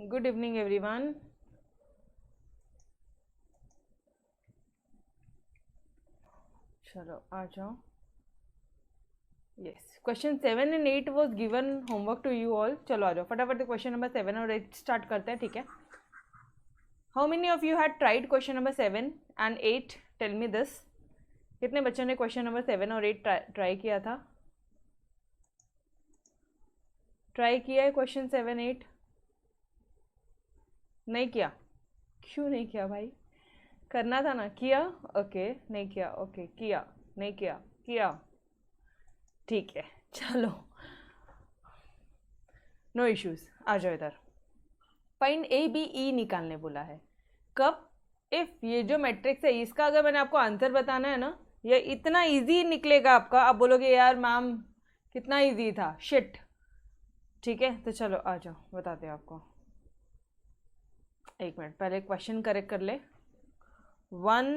Good evening everyone. चलो आ जाओ। Yes, question 7 and 8 was given homework to you all. चलो आ जाओ फटाफट से क्वेश्चन नंबर 7 और 8 स्टार्ट करते हैं, ठीक है। How many of you had tried question number 7 and 8? Tell me this. कितने बच्चों ने क्वेश्चन नंबर 7 और 8 ट्राई किया था? ट्राई किया है क्वेश्चन 7 8? नहीं किया? क्यों नहीं किया भाई? करना था ना। किया? ओके, नहीं किया। ओके, किया, नहीं किया, किया, ठीक है। चलो, नो इश्यूज। आ जाओ इधर। फाइंड ए बी ई निकालने बोला है। कब? इफ ये जो मैट्रिक्स है इसका अगर मैंने आपको आंसर बताना है ना, ये इतना इजी निकलेगा आपका, आप बोलोगे यार मैम कितना इजी था, शिट। ठीक है, तो चलो आ जाओ बताते हैं आपको। एक मिनट, पहले क्वेश्चन करेक्ट कर ले। 1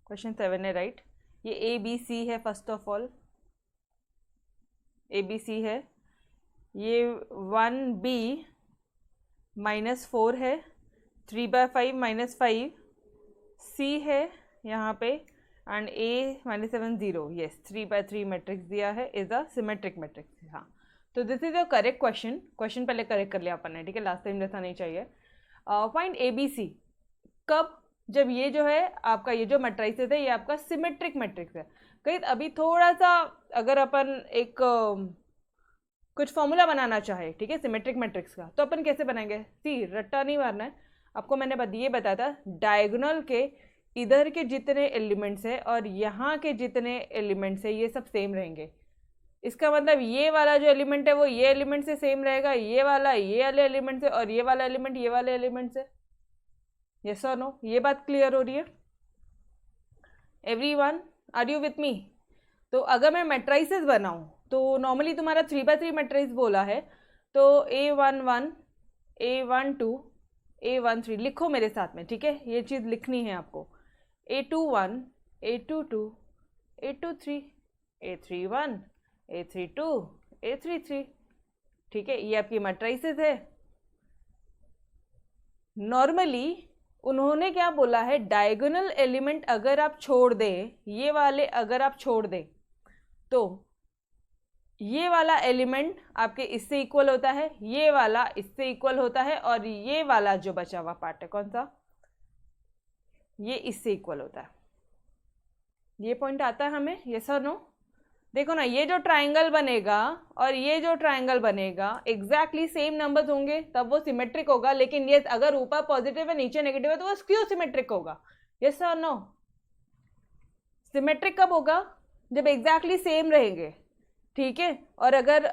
क्वेश्चन 7 है, राइट। ये ए बी सी है। First of all A B C है। ये 1b -4 है। 3/5 -5 सी है यहाँ पे, एंड a -7 0। यस, 3/3 मैट्रिक्स दिया है, इज अ सिमेट्रिक मैट्रिक्स। हाँ, तो this is a correct question. Question पहले करेक्ट कर लिया अपन ने, ठीक है, लास्ट टाइम जैसा नहीं चाहिए। Find A B C. कब? जब ये जो है आपका, ये जो मैट्रिसेस है ये आपका सिमेट्रिक मैट्रिक्स है। कहीं अभी थोड़ा सा अगर अपन एक कुछ फॉर्मूला बनाना चाहे, ठीक है, सिमेट्रिक मैट्रिक्स का, तो अपन कैसे बनाएंगे? सी, रट्टा नहीं मारना है आपको। मैंने ये बताया था, डायगोनल के इधर के जितने एलिमेंट्स है और यहाँ के जितने एलिमेंट्स है ये सब सेम रहेंगे। इसका मतलब ये वाला जो एलिमेंट है वो ये एलिमेंट से सेम रहेगा, ये वाला ये वाले एलिमेंट से, और ये वाला एलिमेंट ये वाले एलिमेंट से। यस और नो? ये बात क्लियर हो रही है? Everyone, are you with me? तो अगर मैं मैट्रिसेस बनाऊं तो नॉर्मली तुम्हारा 3/3 मैट्रिक्स बोला है, तो A11 A12 A13 लिखो मेरे साथ में, ठीक है, ये चीज़ लिखनी है आपको। A21 A22 A23 A31 A32 A33, ठीक है, ये आपकी मैट्रिसेस है। नॉर्मली उन्होंने क्या बोला है, डायगोनल एलिमेंट अगर आप छोड़ दें, ये वाले अगर आप छोड़ दें, तो ये वाला एलिमेंट आपके इससे इक्वल होता है, ये वाला इससे इक्वल होता है, और ये वाला जो बचा हुआ पार्ट है कौन सा, ये इससे इक्वल होता है। ये पॉइंट आता है हमें? यस और नो? देखो ना, ये जो ट्राइंगल बनेगा और ये जो ट्राइंगल बनेगा एग्जैक्टली सेम नंबर्स होंगे, तब वो सिमेट्रिक होगा। लेकिन ये अगर ऊपर पॉजिटिव है नीचे नेगेटिव है तो वो स्क्यू सिमेट्रिक होगा। यस और नो? सिमेट्रिक कब होगा? जब एग्जैक्टली सेम रहेंगे, ठीक है। और अगर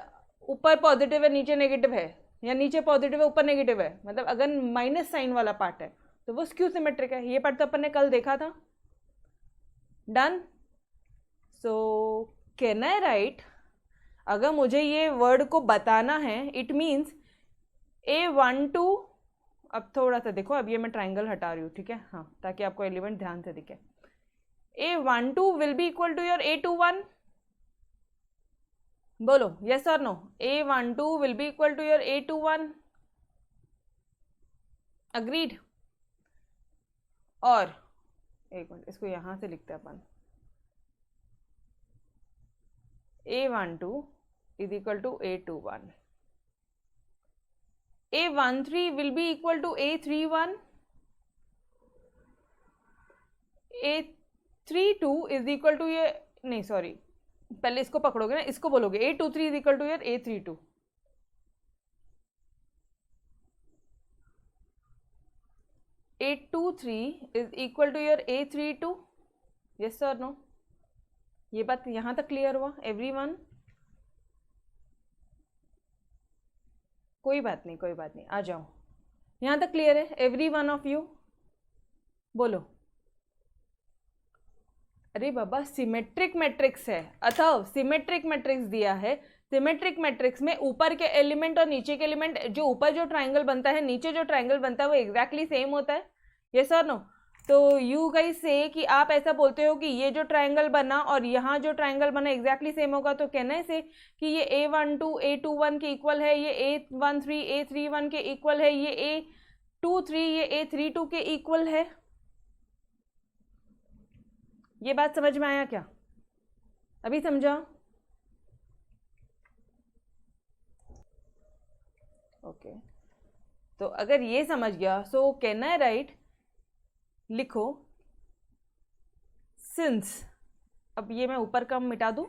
ऊपर पॉजिटिव है नीचे नेगेटिव है, या नीचे पॉजिटिव है ऊपर नेगेटिव है, मतलब अगर माइनस साइन वाला पार्ट है तो वो स्क्यू सिमेट्रिक है। ये पार्ट तो अपन ने कल देखा था। Done? So can I right, अगर मुझे ये वर्ड को बताना है, इट मीन्स A12, अब थोड़ा सा देखो, अब ये मैं ट्राइंगल हटा रही हूँ, ठीक है, हाँ, ताकि आपको एलिमेंट ध्यान से दिखे। A12 will be equal to your A21। बोलो यस और no? A12 will be equal to your A21। Agreed? और एक मिनट, इसको यहां से लिखते हैं अपन। A12 is equal to A21. A13 will be equal to A31. A32 is equal to ये, नहीं सॉरी, पहले इसको पकड़ोगे ना, इसको बोलोगे A23 is equal to your A32। A23 is equal to your A32। yes or no? ये बात यहां तक क्लियर हुआ एवरीवन? कोई बात नहीं, कोई बात नहीं, आ जाओ। यहां तक क्लियर है एवरी वन ऑफ यू? बोलो। अरे बाबा, सिमेट्रिक मैट्रिक्स है, अथव सिमेट्रिक मैट्रिक्स दिया है। सिमेट्रिक मैट्रिक्स में ऊपर के एलिमेंट और नीचे के एलिमेंट, जो ऊपर जो ट्राइंगल बनता है नीचे जो ट्राइंगल बनता है वो एग्जैक्टली सेम होता है। यस और नो? तो यू गाइस से कि आप ऐसा बोलते हो कि ये जो ट्रायंगल बना और यहाँ जो ट्रायंगल बना एग्जैक्टली सेम होगा, तो कहना है से कि ये A12 A21 के इक्वल है, ये A13 A31 के इक्वल है, ये A23 ये A32 के इक्वल है। ये बात समझ में आया क्या? अभी समझा? ओके तो अगर ये समझ गया सो कहना है राइट, लिखो सिंस, अब ये मैं ऊपर का मिटा दूं,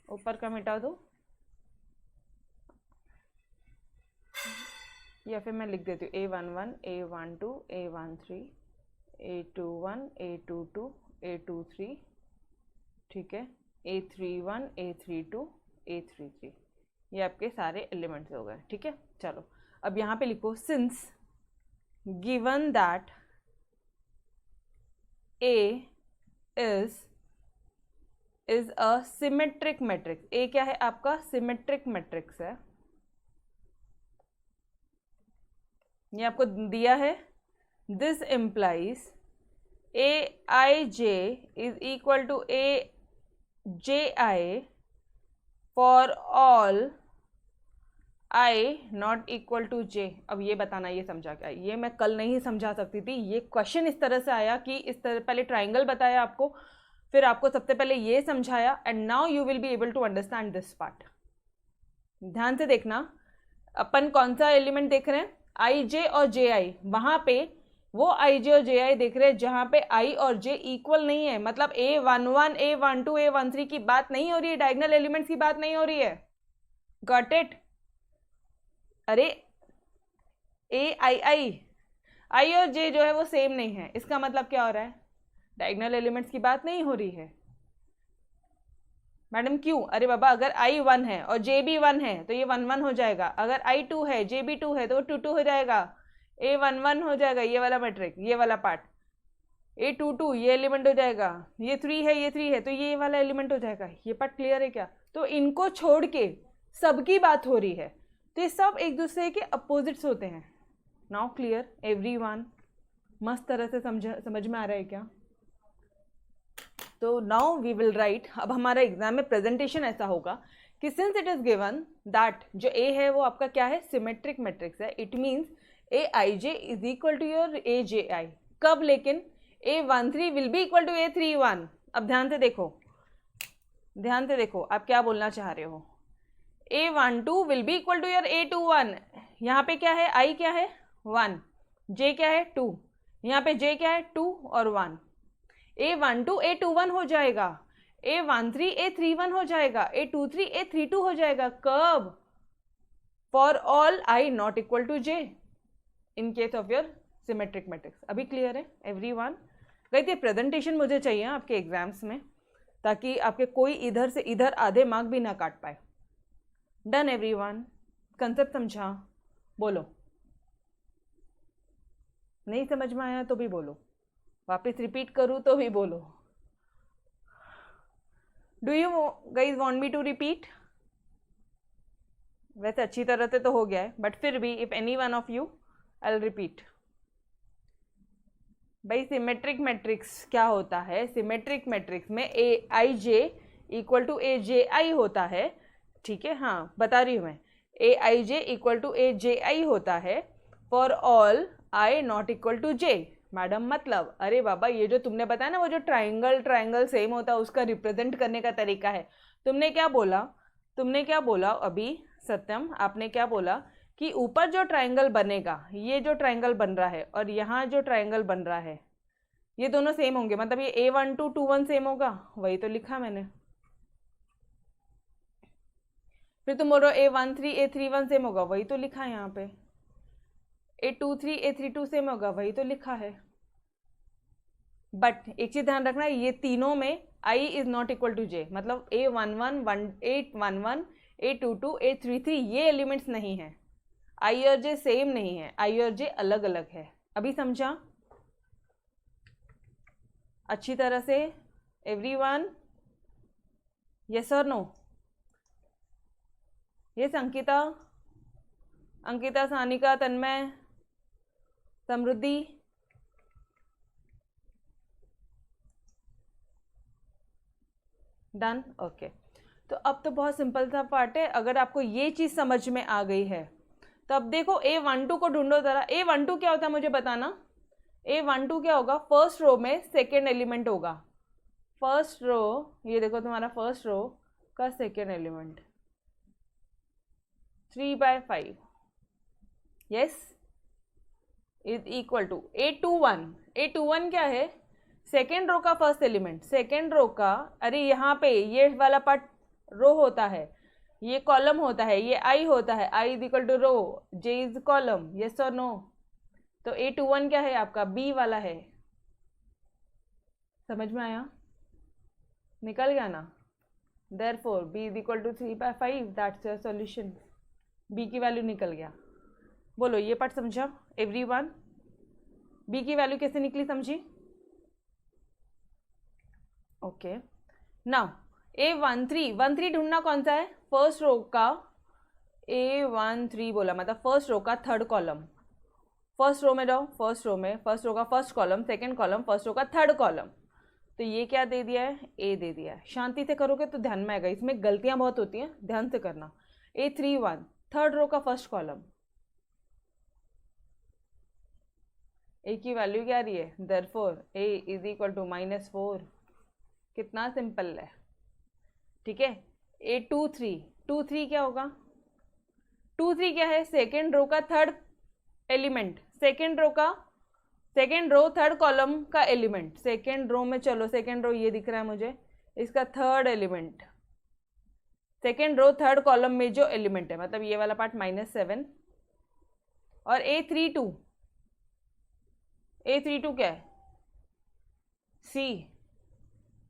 ऊपर का मिटा दूं या फिर मैं लिख देती हूँ A11 A12 A13 A21 A22 A23, ठीक है, A31 A32 A33, ये आपके सारे एलिमेंट्स हो गए। ठीक है, चलो अब यहाँ पे लिखो since given that A is a symmetric matrix. A क्या है आपका? सिमेट्रिक मैट्रिक्स है, ये आपको दिया है। This implies AIJ is equal to AJI for all I not equal to J। अब ये बताना, ये समझा क्या? ये मैं कल नहीं समझा सकती थी, ये क्वेश्चन इस तरह से आया कि इस तरह पहले ट्राइंगल बताया आपको, फिर आपको सबसे पहले ये समझाया, and now you will be able to understand this part. ध्यान से देखना, अपन कौन सा एलिमेंट देख रहे हैं? IJ और JI। वहां पे वो IJ और JI देख रहे हैं जहां पे I और J इक्वल नहीं है, मतलब A11 A12 A13 की बात नहीं हो रही है, डायगोनल एलिमेंट्स की बात नहीं हो रही है। Got it? अरे आई और J जो है वो सेम नहीं है, इसका मतलब क्या हो रहा है? डायगोनल एलिमेंट्स की बात नहीं हो रही है। मैडम क्यों? अरे बाबा अगर I 1 है और J भी 1 है तो ये 1 1 हो जाएगा, अगर I 2 है J भी 2 है तो वो 2 2 हो जाएगा, A 1 1 हो जाएगा, ये वाला मैट्रिक, ये वाला पार्ट, A 2 2 ये एलिमेंट हो जाएगा, ये 3 है ये 3 है तो ये वाला एलिमेंट हो जाएगा। ये पार्ट क्लियर है क्या? तो इनको छोड़ के सबकी बात हो रही है, तो ये सब एक दूसरे के अपोजिट्स होते हैं। Now clear everyone? मस्त तरह से समझ में आ रहा है क्या? तो नाउ वी विल राइट, अब हमारा एग्जाम में प्रेजेंटेशन ऐसा होगा कि since it is given that जो A है वो आपका क्या है? सिमेट्रिक मैट्रिक्स है। It means AIJ is equal to your AJI। कब? लेकिन A13 will be equal to A31। अब ध्यान से देखो, ध्यान से देखो आप क्या बोलना चाह रहे हो। A12 will be equal to your A21। यहाँ पे क्या है? I क्या है? 1, J क्या है? 2, यहाँ पे J क्या है? 2 और 1। A12 A21 हो जाएगा, A13 A31 हो जाएगा, A23 A32 हो जाएगा। कब? For all I not equal to J in case of your symmetric matrix. अभी क्लियर है एवरीवन? गाइस ये प्रेजेंटेशन मुझे चाहिए आपके एग्जाम्स में, ताकि आपके कोई इधर से इधर आधे मार्क भी ना काट पाए। Done everyone? कंसेप्ट समझा? बोलो। नहीं समझ में आया तो भी बोलो, वापस रिपीट करूँ तो भी बोलो। Do you guys want me to repeat? वैसे अच्छी तरह से तो हो गया है, बट फिर भी if any one of you I will repeat. भाई सिमेट्रिक मैट्रिक्स क्या होता है? सिमेट्रिक मैट्रिक्स में AIJ इक्वल टू AJI होता है। ठीक है, हाँ बता रही हूँ मैं, AIJ इक्वल टू AJI होता है for all I not equal to J। Madam मतलब? अरे बाबा ये जो तुमने बताया ना, वो जो ट्राइंगल सेम होता है उसका रिप्रेजेंट करने का तरीका है। तुमने क्या बोला? तुमने क्या बोला अभी सत्यम? आपने क्या बोला कि ऊपर जो ट्राइंगल बनेगा, ये जो ट्राइंगल बन रहा है और यहाँ जो ट्राइंगल बन रहा है, ये दोनों सेम होंगे, मतलब ये A12 21 सेम होगा। वही तो लिखा मैंने। फिर तुम बोलो A13 A31 सेम होगा, वही तो लिखा है यहाँ पे। A23 A32 सेम होगा, वही तो लिखा है। बट एक चीज ध्यान रखना, ये तीनों में I is not equal to J, मतलब A11 A11 A22 A33 ये एलिमेंट्स नहीं है। I और J सेम नहीं है, I और J अलग अलग है। अभी समझा अच्छी तरह से एवरीवन? यस और नो? यस अंकिता, अंकिता, सानिका, तन्मय, समृद्धि, डन, ओके। तो अब तो बहुत सिंपल सा पार्ट है। अगर आपको ये चीज़ समझ में आ गई है तो अब देखो A12 को ढूंढो ज़रा। A12 क्या होता है मुझे बताना। A12 क्या होगा, फर्स्ट रो में सेकेंड एलिमेंट होगा। फर्स्ट रो, ये देखो तुम्हारा फर्स्ट रो का second element 3/5, yes, is equal to A21। A21 क्या है, सेकेंड रो का फर्स्ट एलिमेंट, सेकेंड रो का, अरे यहाँ पे ये वाला पार्ट रो होता है, ये कॉलम होता है, ये आई होता है, i is equal to row, j is column, yes और नो। तो A21 क्या है आपका, बी वाला है। समझ में आया, निकल गया ना। Therefore B is equal to 3/5, that's your solution. B की वैल्यू निकल गया। बोलो ये पार्ट समझा एवरीवन। बी की वैल्यू कैसे निकली समझी? ओके, नाउ A13 ढूंढना कौन सा है, फर्स्ट रो का A13 बोला, मतलब फर्स्ट रो का थर्ड कॉलम। फर्स्ट रो में जाओ, फर्स्ट रो में, फर्स्ट रो का first column, second column, first row का थर्ड कॉलम। तो ये क्या दे दिया है, ए दे दिया है। शांति से करोगे तो ध्यान में आएगा, इसमें गलतियां बहुत होती हैं, ध्यान से करना। A31 थर्ड रो का फर्स्ट कॉलम, ए की वैल्यू क्या आ रही है, therefore A is equal to -4। कितना सिंपल है, ठीक है। A23 क्या होगा, 23 क्या है, सेकेंड रो का third element, second row third column का एलिमेंट, सेकेंड रो में चलो, सेकेंड रो ये दिख रहा है मुझे, इसका third element, second row third column में जो एलिमेंट है, मतलब ये वाला पार्ट -7। और A32 क्या है, C,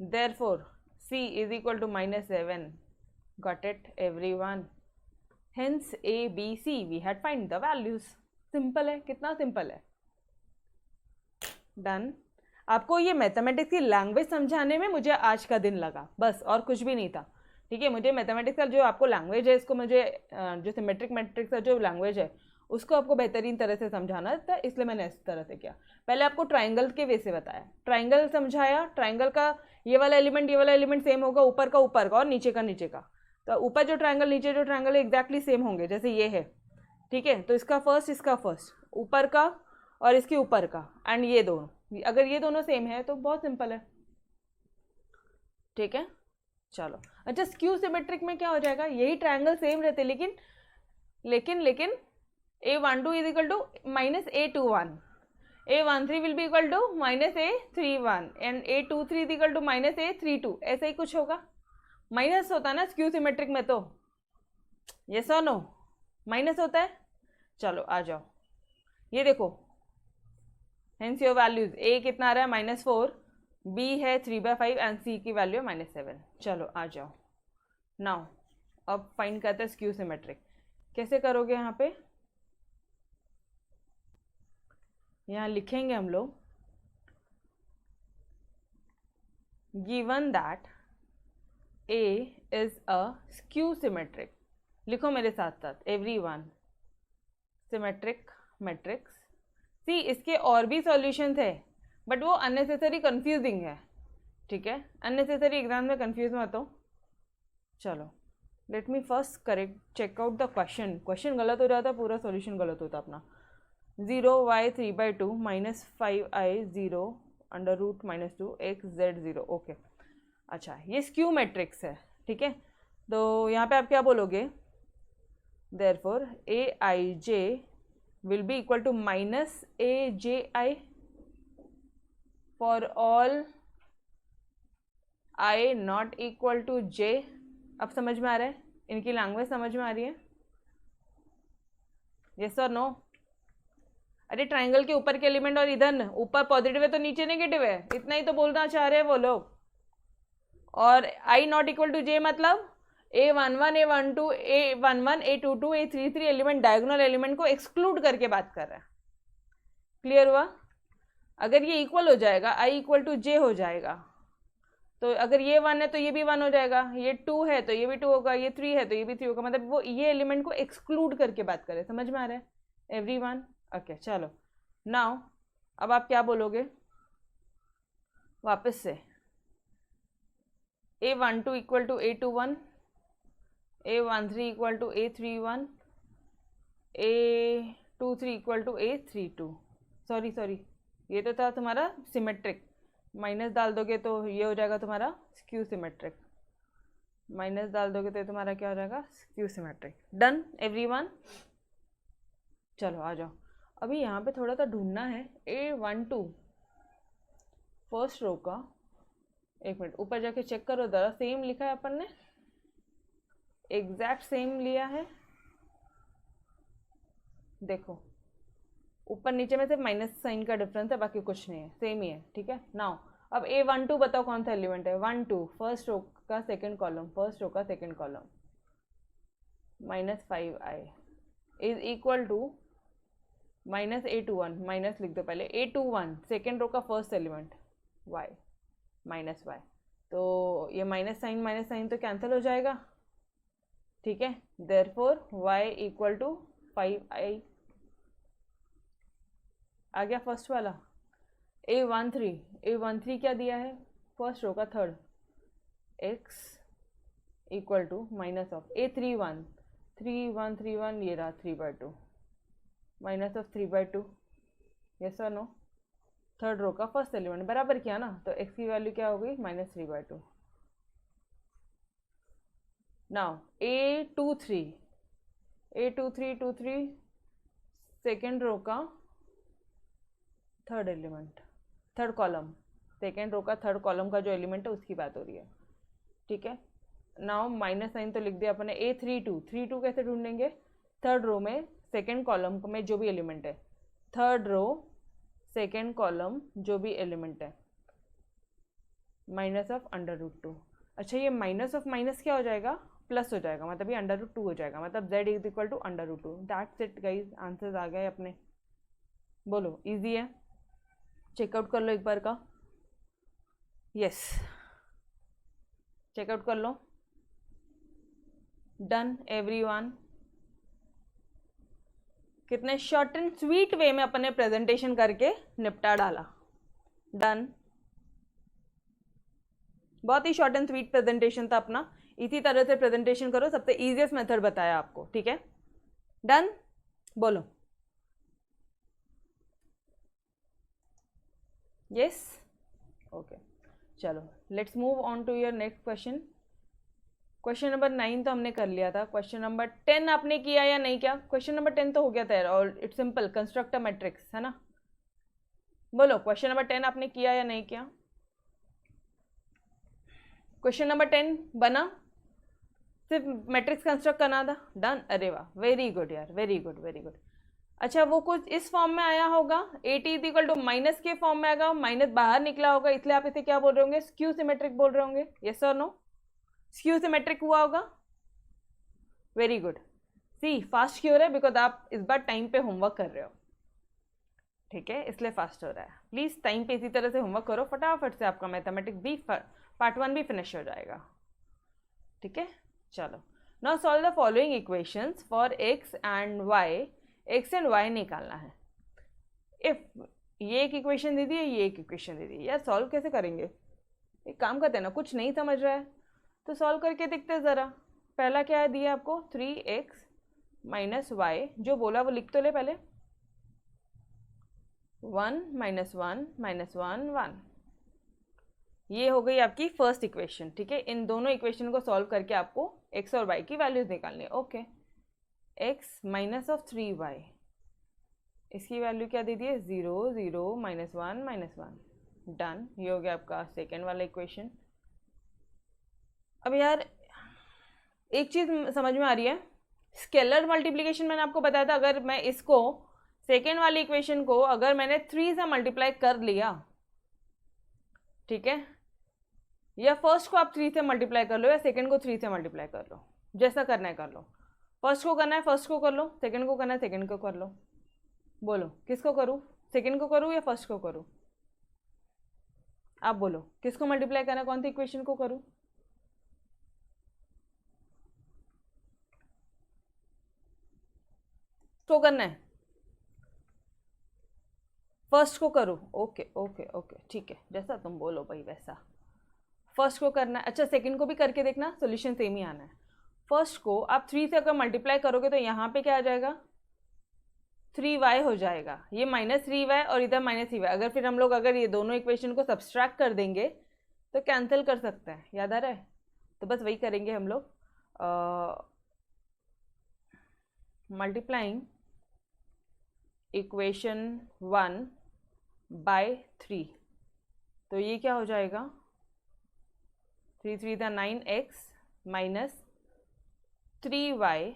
therefore C is equal to -7। Got it everyone, hence A B C we had find the values. Simple है, कितना सिंपल है, डन। आपको ये मैथमेटिक्स की लैंग्वेज समझाने में मुझे आज का दिन लगा, बस, और कुछ भी नहीं था, ठीक है। मुझे मैथमेटिक्स का जो आपको लैंग्वेज है, इसको मुझे जो सिमेट्रिक मैट्रिक्स का जो लैंग्वेज है उसको आपको बेहतरीन तरह से समझाना था, इसलिए मैंने इस तरह से किया। पहले आपको ट्राइंगल के वे से बताया, ट्राइंगल समझाया, ट्राइंगल का ये वाला एलिमेंट सेम होगा, ऊपर का और नीचे का। तो ऊपर जो ट्राइंगल, नीचे जो ट्राइंगल एग्जैक्टली सेम होंगे, जैसे ये है, ठीक है। तो इसका फर्स्ट, ऊपर का और इसके ऊपर का, एंड ये दोनों, अगर ये दोनों सेम है तो बहुत सिंपल है, ठीक है। चलो, अच्छा, स्क्यू सिमेट्रिक में क्या हो जाएगा, यही ट्राइंगल सेम रहते, लेकिन A12 is equal to -A21, A13 will be equal to -A31 and A23 is equal to -A32, ऐसा ही कुछ होगा। माइनस होता है ना स्क्यू सिमेट्रिक में, तो यस और नो, माइनस होता है। चलो आ जाओ, ये देखो, हेंस योर वैल्यूज, A कितना आ रहा है, -4, B है 3/5 एंड C की वैल्यू है -7। चलो आ जाओ, नाउ अब फाइंड करते हैं स्क्यू सिमेट्रिक। कैसे करोगे, यहाँ पे यहाँ लिखेंगे हम लोग, given that A is a skew symmetric, लिखो मेरे साथ साथ एवरीवन, सिमेट्रिक मैट्रिक्स। सी, इसके और भी सॉल्यूशंस है, बट वो अननेसेसरी कंफ्यूजिंग है, ठीक है, अननेसेसरी एग्जाम में कंफ्यूज मत हो। चलो, let me first correct check out the question गलत हो जाता, पूरा सॉल्यूशन गलत होता अपना। 0y 3/2 -5i 0 √-2 x z 0, okay. अच्छा, ये स्क्यू मैट्रिक्स है, ठीक है। तो यहाँ पे आप क्या बोलोगे, therefore Aij will be equal to -Aj for all I not equal to j। अब समझ में आ रहा है, इनकी लैंग्वेज समझ में आ रही है, यस और नो। अरे ट्राइंगल के ऊपर के एलिमेंट और इधर ऊपर पॉजिटिव है तो नीचे नेगेटिव है, इतना ही तो बोलना चाह रहे हैं वो लोग। और I not equal to j मतलब A11 A12 A11 A22 A33 element, diagonal element को एक्सक्लूड करके बात कर रहा है। क्लियर हुआ? अगर ये इक्वल हो जाएगा, I इक्वल टू j हो जाएगा, तो अगर ये 1 है तो ये भी 1 हो जाएगा, ये 2 है तो ये भी 2 होगा, ये 3 है तो ये भी 3 होगा, मतलब वो ये एलिमेंट को एक्सक्लूड करके बात करे। समझ में आ रहा है एवरीवन? ओके, चलो नाउ अब आप क्या बोलोगे वापस से, A12 equal to A21, A13 equal to A31, A23 equal to A32। Sorry ये तो था तुम्हारा सिमेट्रिक, माइनस डाल दोगे तो ये हो जाएगा तुम्हारा स्क्यू सिमेट्रिक, माइनस डाल दोगे तो तुम्हारा क्या हो जाएगा, स्क्यू सिमेट्रिक। Done everyone. चलो आ जाओ, अभी यहाँ पे थोड़ा सा ढूंढना है। A12 फर्स्ट रो का, एक मिनट ऊपर जाके चेक करो जरा, सेम लिखा है अपन ने, एग्जैक्ट सेम लिया है। देखो ऊपर नीचे में सिर्फ माइनस साइन का डिफरेंस है, बाकी कुछ नहीं है, सेम ही है। ठीक है नाउ अब A12 बताओ कौन सा एलिमेंट है। 1 2 फर्स्ट रो का सेकंड कॉलम, फर्स्ट रो का second column, -5i is equal to -A21, minus लिख दो पहले, A21 सेकेंड रो का फर्स्ट एलिमेंट y -y, तो ये माइनस साइन तो कैंसिल हो जाएगा। ठीक है, therefore y equal to 5i आ गया फर्स्ट वाला। A13 क्या दिया है, फर्स्ट रो का third, x equal to minus of A31 ये रहा 3/2 माइनस ऑफ 3/2, यस और नो, थर्ड रो का फर्स्ट एलिमेंट बराबर किया ना, तो x की वैल्यू क्या हो गई, -3/2। नाउ A23 सेकेंड रो का third element, third column, second row का थर्ड कॉलम का जो एलिमेंट है उसकी बात हो रही है। ठीक है, नाउ माइनस साइन तो लिख दिया अपने। A32 कैसे ढूंढेंगे, थर्ड रो में सेकेंड कॉलम में जो भी एलिमेंट है, थर्ड रो सेकेंड कॉलम जो भी एलिमेंट है, माइनस ऑफ √2। अच्छा ये माइनस ऑफ माइनस क्या हो जाएगा, प्लस हो जाएगा, मतलब ये √2 हो जाएगा, मतलब z is equal to √2। That's it guys, answers आ गए अपने। बोलो इजी है, चेकआउट कर लो एक बार का। यस चेकआउट कर लो। Done everyone. कितने शॉर्ट एंड स्वीट वे में अपने प्रेजेंटेशन करके निपटा डाला। डन, बहुत ही शॉर्ट एंड स्वीट प्रेजेंटेशन था अपना। इसी तरह से प्रेजेंटेशन करो, सबसे इजीएस्ट मेथड बताया आपको। ठीक है डन, बोलो यस ओके। चलो let's move on to your next question. Question number 9 तो हमने कर लिया था, क्वेश्चन नंबर 10 आपने किया या नहीं किया। क्वेश्चन नंबर 10 तो हो गया था और it's simple, construct a matrix, है ना। बोलो क्वेश्चन नंबर 10 आपने किया या नहीं किया। क्वेश्चन नंबर 10 बना, सिर्फ मैट्रिक्स कंस्ट्रक्ट करना था। डन, अरे वाह वेरी गुड यार, वेरी गुड वेरी गुड। अच्छा वो कुछ इस फॉर्म में आया होगा, AT is equal to minus के फॉर्म में आएगा, माइनस बाहर निकला होगा, इसलिए आप इसे क्या बोल रहे होंगे, स्क्यू सिमेट्रिक बोल रहे होंगे। यस और नो, स्क्यू सिमेट्रिक हुआ होगा। वेरी गुड, सी फास्ट क्यों हो रहा है, बिकॉज आप इस बार टाइम पे होमवर्क कर रहे हो। ठीक है, इसलिए फास्ट हो रहा है। प्लीज टाइम पे इसी तरह से होमवर्क करो, फटाफट से आपका मैथमेटिक्स भी पार्ट 1 भी फिनिश हो जाएगा। ठीक है चलो, now solve the following equations for x and y। x and y निकालना है। इफ ये एक इक्वेशन दे दी है, ये एक इक्वेशन दे दी है, यार सॉल्व कैसे करेंगे। एक काम करते हैं ना, कुछ नहीं समझ रहा है तो सॉल्व करके देखते हैं ज़रा। पहला क्या है दिया आपको, 3x - y, जो बोला वो लिख तो ले पहले। 1 - 1 - 1 1, ये हो गई आपकी फर्स्ट इक्वेशन। ठीक है, इन दोनों इक्वेशन को सॉल्व करके आपको x और y की वैल्यूज निकालनी है। ओके, x - 3y, इसकी वैल्यू क्या दे दी है, 0 0 - 1 - 1। डन, ये हो गया आपका सेकेंड वाला इक्वेशन। अब यार एक चीज़ समझ में आ रही है, स्केलर मल्टीप्लिकेशन मैंने आपको बताया था, अगर मैं इसको सेकेंड वाली इक्वेशन को अगर मैंने 3 से मल्टीप्लाई कर लिया, ठीक है, या फर्स्ट को आप 3 से मल्टीप्लाई कर लो या सेकेंड को 3 से मल्टीप्लाई कर लो, जैसा करना है कर लो। फर्स्ट को करना है फर्स्ट को कर लो, सेकेंड को करना है सेकेंड को कर लो। बोलो किसको करूँ, सेकेंड को करूँ या फर्स्ट को करूँ। आप बोलो किसको मल्टीप्लाई करना है, कौन सी इक्वेशन को करूँ। को करना है फर्स्ट को करूँ। ओके ओके ओके ठीक है, जैसा तुम बोलो भाई वैसा। फर्स्ट को करना है, अच्छा सेकंड को भी करके देखना, सॉल्यूशन सेम ही आना है। फर्स्ट को आप 3 से अगर मल्टीप्लाई करोगे तो यहाँ पे क्या आ जाएगा, 3y हो जाएगा, ये -3y और इधर -3y। अगर फिर हम लोग अगर ये दोनों इक्वेशन को सब्सट्रैक्ट कर देंगे तो कैंसिल कर सकते हैं, याद आ रहा है? तो बस वही करेंगे हम लोग, मल्टीप्लाइंग इक्वेशन 1 बाय 3, तो ये क्या हो जाएगा, 3 3 था 9x minus 3y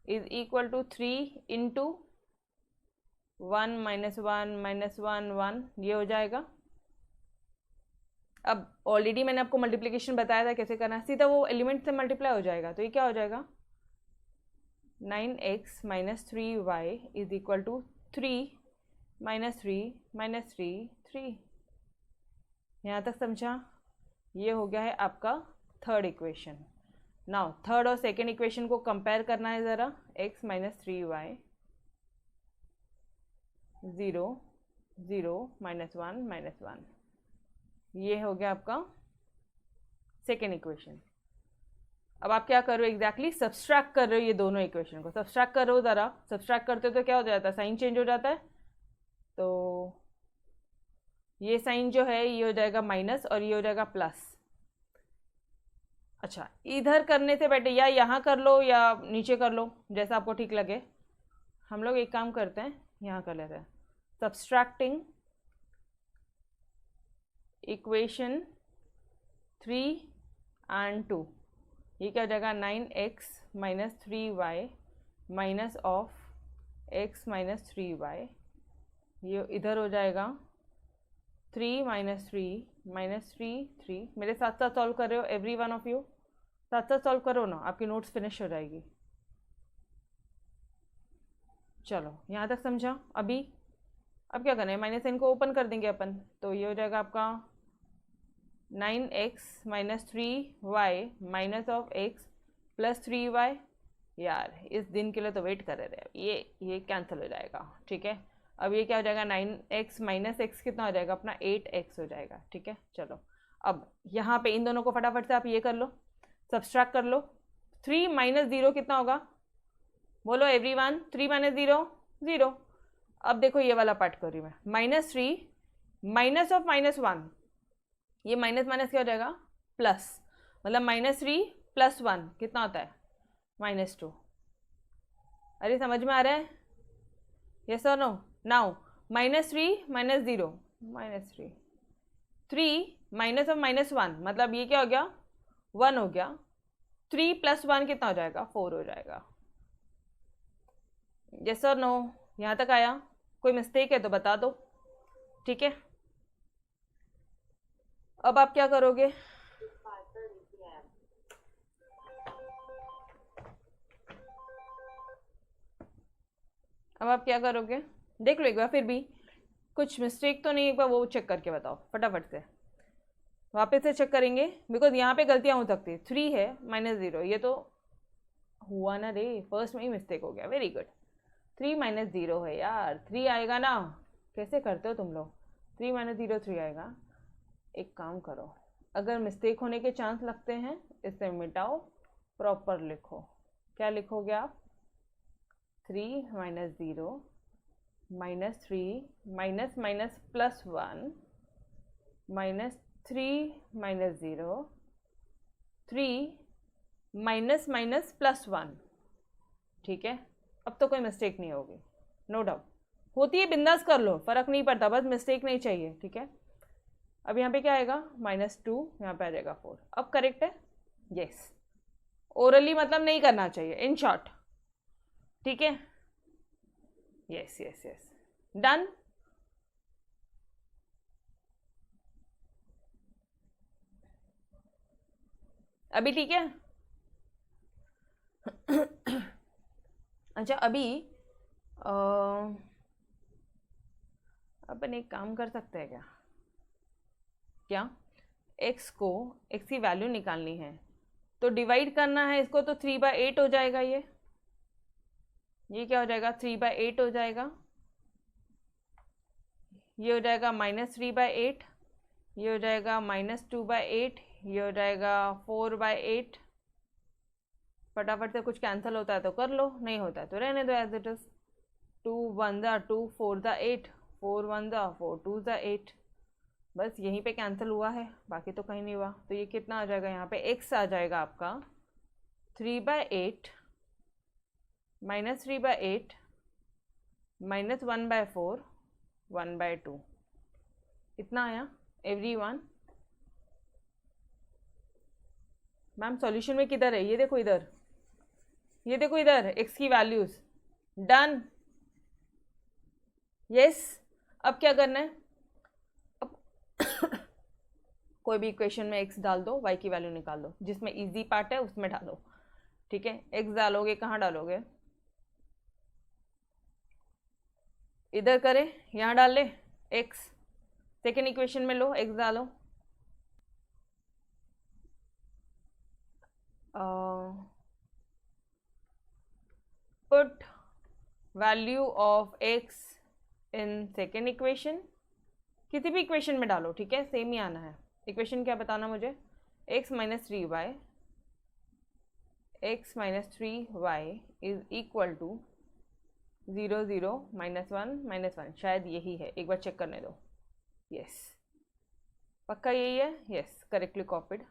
is equal to 3 into 1 -1 -1 1, ये हो जाएगा। अब ऑलरेडी मैंने आपको मल्टीप्लिकेशन बताया था कैसे करना है, सीधा वो एलिमेंट से मल्टीप्लाई हो जाएगा। तो ये क्या हो जाएगा, 9x minus 3y is equal to 3 -3 -3 3। यहाँ तक समझा? ये हो गया है आपका थर्ड इक्वेशन। नाउ थर्ड और सेकेंड इक्वेशन को कंपेयर करना है ज़रा, x माइनस 3y 0 0 -1 -1, ये हो गया आपका सेकेंड इक्वेशन। अब आप क्या कर रहे हो, एग्जैक्टली सब्सट्रैक्ट कर रहे हो ये दोनों इक्वेशन को, सब्सट्रैक्ट कर रहे हो ज़रा। सब्सट्रैक्ट करते हो तो क्या हो जाता है, साइन चेंज हो जाता है। तो ये साइन जो है ये हो जाएगा माइनस और ये हो जाएगा प्लस। अच्छा, इधर करने से बेटे या यहाँ कर लो या नीचे कर लो, जैसा आपको ठीक लगे। हम लोग एक काम करते हैं, यहाँ कर लेते हैं, सब्सट्रैक्टिंग इक्वेशन 3 and 2, ये क्या हो जाएगा, 9x minus 3y minus of x minus 3y, ये इधर हो जाएगा 3 - 3 -3 3। मेरे साथ साथ सॉल्व कर रहे हो एवरी वन ऑफ यू, साथ साथ सॉल्व करो ना, आपकी नोट्स फिनिश हो जाएगी। चलो यहाँ तक समझा? अभी अब क्या करना है, माइनस साइन को ओपन कर देंगे अपन, तो ये हो जाएगा आपका 9x minus 3y minus of x plus 3y। यार इस दिन के लिए तो वेट कर रहे हैं, ये कैंसिल हो जाएगा, ठीक है। अब ये क्या हो जाएगा, 9x माइनस x कितना हो जाएगा अपना, 8x हो जाएगा, ठीक है। चलो अब यहाँ पे इन दोनों को फटाफट से आप ये कर लो, सब्सट्रैक्ट कर लो। 3 - 0 कितना होगा, बोलो एवरीवन, 3 - 0 0। अब देखो ये वाला पार्ट कर रही हूँ मैं, -3 माइनस ऑफ -1, ये माइनस माइनस क्या हो जाएगा, प्लस, मतलब -3 + 1 कितना होता है, -2। अरे समझ में आ रहा है, यस और नो? नाउ -3 - 0 -3, 3 माइनस ऑफ -1 मतलब ये क्या हो गया, 1 हो गया। 3 + 1 कितना हो जाएगा, 4 हो जाएगा। यस और नो? यहाँ तक आया? कोई मिस्टेक है तो बता दो, ठीक है। अब आप क्या करोगे, अब आप क्या करोगे, देख लो एक बार, फिर भी कुछ मिस्टेक तो नहीं, एक बार वो चेक करके बताओ फटाफट से। वापस से चेक करेंगे, बिकॉज यहाँ पे गलतियाँ हो सकती है। 3 है -0, ये तो हुआ ना रे, फर्स्ट में ही मिस्टेक हो गया, वेरी गुड। 3 - 0 है यार, 3 आएगा ना, कैसे करते हो तुम लोग, 3 - 0 3 आएगा। एक काम करो, अगर मिस्टेक होने के चांस लगते हैं इसे मिटाओ, प्रॉपर लिखो। क्या लिखोगे आप, 3 - 0 -3 माइनस माइनस +1 -3 - 0 3 माइनस माइनस +1, ठीक है। अब तो कोई मिस्टेक नहीं होगी, नो डाउट। होती है, बिंदास कर लो, फर्क नहीं पड़ता, बस मिस्टेक नहीं चाहिए, ठीक है। अब यहाँ पे क्या आएगा, -2, यहाँ पे आ जाएगा 4। अब करेक्ट है, यस। ओरली मतलब नहीं करना चाहिए, इन शॉर्ट, ठीक है। Yes yes yes, done. अभी ठीक है। अच्छा अभी अपन एक काम कर सकते हैं क्या, x की वैल्यू निकालनी है तो डिवाइड करना है इसको, तो 3/8 हो जाएगा। ये क्या हो जाएगा, 3/8 हो जाएगा। ये हो जाएगा -3/8, ये हो जाएगा -2/8, ये हो जाएगा 4/8। फटाफट से कुछ कैंसिल होता है तो कर लो, नहीं होता है तो रहने दो एज इट इज। 2 1 ज़ा 2, 4 ज़ा 8, 4 1 ज़ा 4, 2 ज़ा 8। बस यहीं पे कैंसिल हुआ है, बाकी तो कहीं नहीं हुआ। तो ये कितना आ जाएगा, यहाँ पे x आ जाएगा आपका 3/8 -3/8 -1/4 1/2। इतना आया एवरीवन। मैम सॉल्यूशन में किधर है, ये देखो इधर, ये देखो इधर x की वैल्यूज। Done, yes. अब क्या करना है, अब कोई भी इक्वेशन में x डाल दो, y की वैल्यू निकाल दो, जिसमें इजी पार्ट है उसमें डालो। ठीक है, x डालोगे, कहाँ डालोगे, इधर करें, यहाँ डाल ले x। सेकेंड इक्वेशन में लो, x डालो। Put value of x in second equation, किसी भी इक्वेशन में डालो, ठीक है, सेम ही आना है। इक्वेशन क्या बताना मुझे, x - 3y is equal to 0 0 -1 -1। शायद यही है, एक बार चेक करने दो। यस, पक्का यही है, यस, करेक्टली कॉपीड।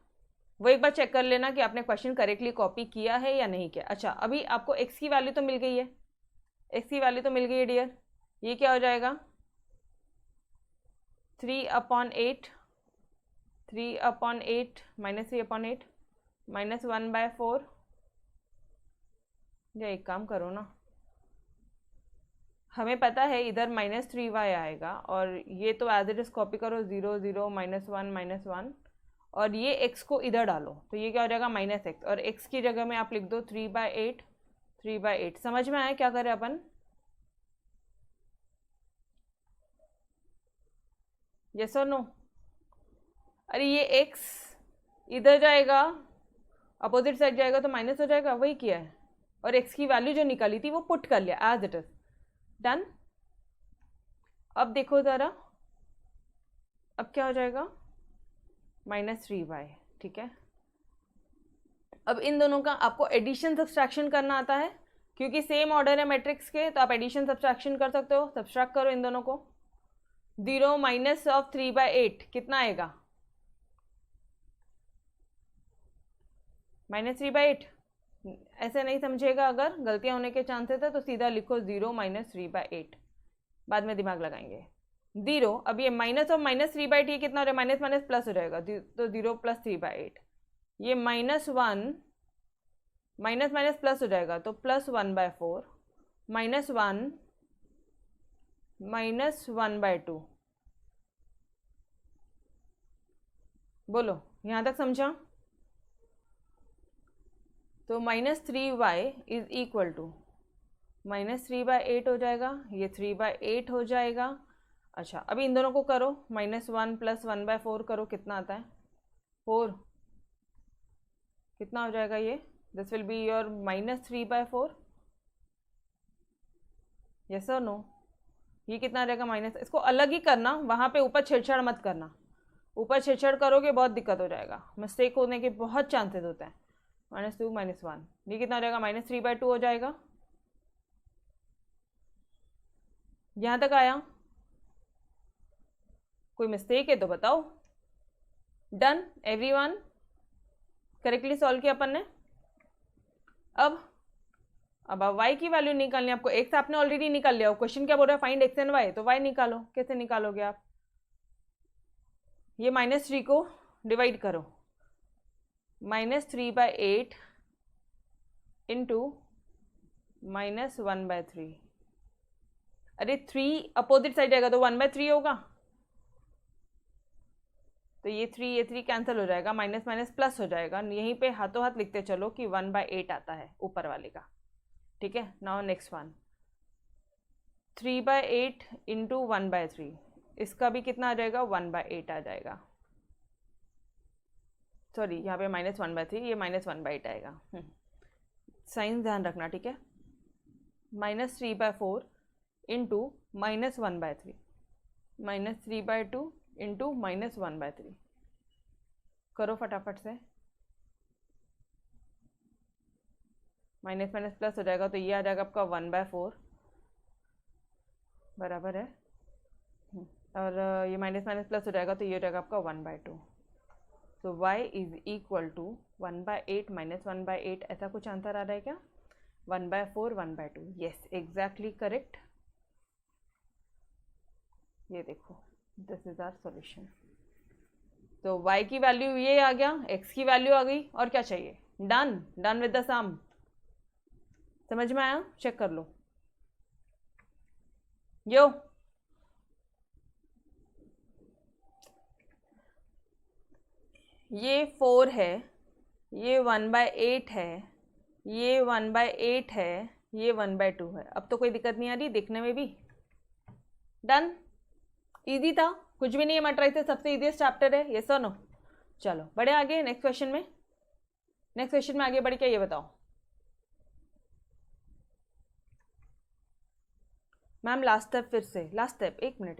वो एक बार चेक कर लेना कि आपने क्वेश्चन करेक्टली कॉपी किया है या नहीं किया। अच्छा, अभी आपको x की वैल्यू तो मिल गई है, x की वैल्यू तो मिल गई है डियर। ये क्या हो जाएगा, 3/8 -3/8 -1/4। या एक काम करो ना, हमें पता है इधर -3y आएगा, और ये तो एज इट इज कॉपी करो 0 0 -1 -1, और ये x को इधर डालो, तो ये क्या हो जाएगा -x, और x की जगह में आप लिख दो 3/8 3/8। समझ में आया क्या करें अपन, यस और नो। अरे ये x इधर जाएगा, अपोजिट साइड जाएगा तो माइनस हो जाएगा, वही किया है, और x की वैल्यू जो निकाली थी वो पुट कर लिया एज इट इज। डन। अब देखो ज़रा, अब क्या हो जाएगा, -3y। ठीक है, अब इन दोनों का आपको एडिशन सब्सट्रैक्शन करना आता है, क्योंकि सेम ऑर्डर है मैट्रिक्स के, तो आप एडिशन सब्सट्रैक्शन कर सकते हो। सब्सट्रैक्ट करो इन दोनों को। 0 - 3/8 कितना आएगा, -3/8। ऐसे नहीं समझेगा, अगर गलतियां होने के चांसेस है तो सीधा लिखो 0 - 3/8, बाद में दिमाग लगाएंगे। 0, अब ये माइनस और -3/8 कितना हो रहा है, माइनस माइनस प्लस हो जाएगा, तो 0 + 3/8। ये -1 माइनस माइनस प्लस हो जाएगा, तो +1/4 -1 -1/2। बोलो, यहाँ तक समझा। तो -3y इज इक्वल टू -3/8 हो जाएगा, ये 3/8 हो जाएगा। अच्छा, अभी इन दोनों को करो, -1 + 1/4 करो, कितना आता है, 4। कितना हो जाएगा ये, this will be your -3/4। Yes और नो। ये कितना आ जाएगा माइनस, इसको अलग ही करना, वहाँ पे ऊपर छेड़छाड़ मत करना, ऊपर छेड़छाड़ करोगे बहुत दिक्कत हो जाएगा, मिस्टेक होने के बहुत चांसेस होते हैं। -2 -1, ये कितना हो जाएगा, -3/2 हो जाएगा। यहाँ तक आया, कोई मिस्टेक है तो बताओ। डन एवरीवन, करेक्टली सॉल्व किया अपन ने। अब y की वैल्यू निकालनी है आपको, x आपने ऑलरेडी निकाल लिया, क्वेश्चन क्या बोल रहा है, फाइंड x एंड y, तो y निकालो। कैसे निकालोगे आप, ये -3 को डिवाइड करो, -3/8 इंटू -1/3। अरे 3 अपोजिट साइड जाएगा तो 1/3 होगा, तो ये 3 कैंसिल हो जाएगा, माइनस माइनस प्लस हो जाएगा। यहीं पे हाथों हाथ लिखते चलो कि 1/8 आता है ऊपर वाले का। ठीक है, नाउ नेक्स्ट वन, 3/8 इंटू 1/3, इसका भी कितना आ जाएगा, 1/8 आ जाएगा। सॉरी, यहाँ पे -1/3, ये -1/8 आएगा। साइंस ध्यान रखना, ठीक है। -3/4 इंटू -1/3, -3/2 इंटू -1/3 करो फटाफट से, माइनस माइनस प्लस हो जाएगा तो ये आ जाएगा आपका 1/4 बराबर है, और ये माइनस माइनस प्लस हो जाएगा तो ये हो जाएगा आपका 1/2। तो y is equal to 1/8 minus 1/8, ऐसा कुछ आंसर आ रहा है क्या? 1/4 1/2, यस एग्जैक्टली करेक्ट। ये देखो दिस इज आवर सॉल्यूशन। तो y की वैल्यू ये आ गया, x की वैल्यू आ गई, और क्या चाहिए? डन, डन विद द सम। समझ में आया? चेक कर लो। यो ये 4 है, ये 1/8 है, ये 1/8 है, ये 1/2 है। अब तो कोई दिक्कत नहीं आ रही दिखने में भी। डन, इजी था, कुछ भी नहीं है। मैट्रिसेस सबसे इजीएस्ट चैप्टर है, ये सुनो। चलो बढ़े आगे नेक्स्ट क्वेश्चन में। नेक्स्ट क्वेश्चन में आगे बढ़ के ये बताओ मैम लास्ट स्टेप, फिर से लास्ट स्टेप, एक मिनट